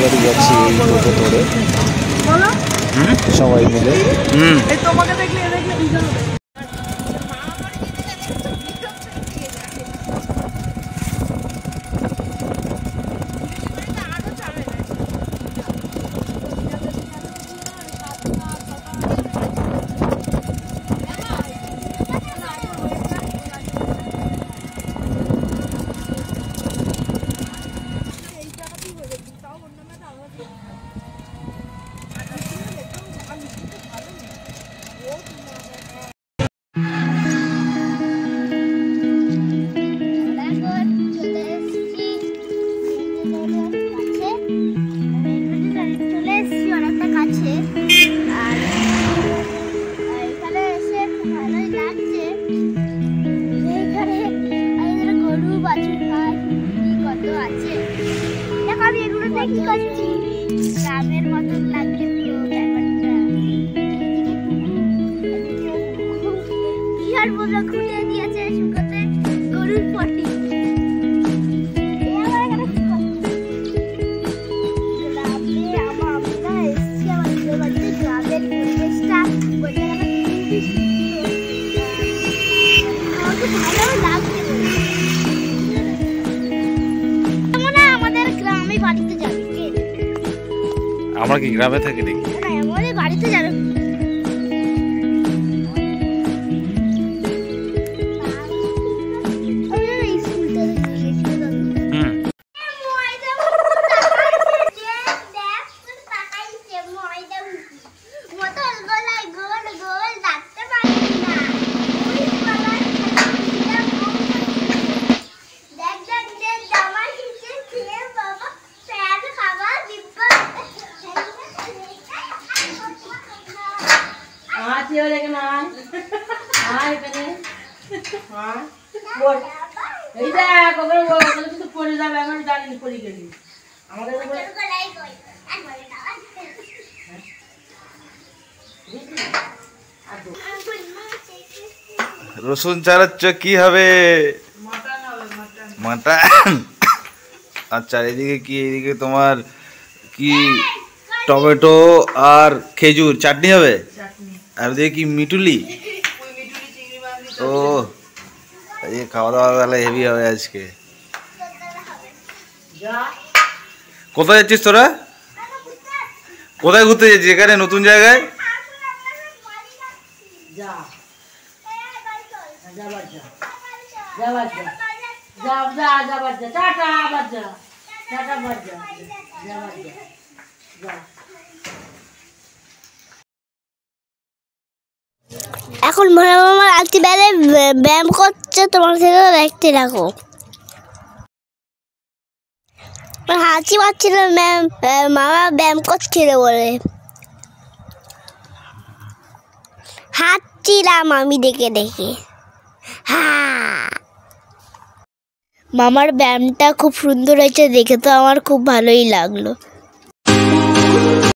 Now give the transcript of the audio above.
বাড়ি যাচ্ছি এই টোটো ধরে সবাই মিলে। গ্রামের মতন লাগছে ব্যাপারটা। কি আর বলবো, খুঁটে দিয়েছে শুকোতে গরুর পটি। আমরা কি গ্রামে থাকি নাকি? আমাদের বাড়িতে যাবে। রসুন চালাচ্ছ কি হবে? মাটন। আচ্ছা, এদিকে কি? এদিকে তোমার কি টমেটো আর খেজুর চাটনি হবে, আর এদিকে কি মিটুলি। ও এই খাওয়া দাওয়া বেলা হেভি হবে আজকে। কোথায় যাচ্ছিস তোরা? কোথায় ঘুরতে যাচ্ছিস? এখানে নতুন জায়গায়? এখন মনে মামা রাত্রি বেলায় ব্যায়াম করছে, তোমার থেকে দেখতে রাখো। হাঁচি পাচ্ছিল, মামা ব্যায়াম করছিল বলে হাঁটছিলাম আমি দেখে দেখে। মামার ব্যায়ামটা খুব সুন্দর হয়েছে, দেখে তো আমার খুব ভালোই লাগলো।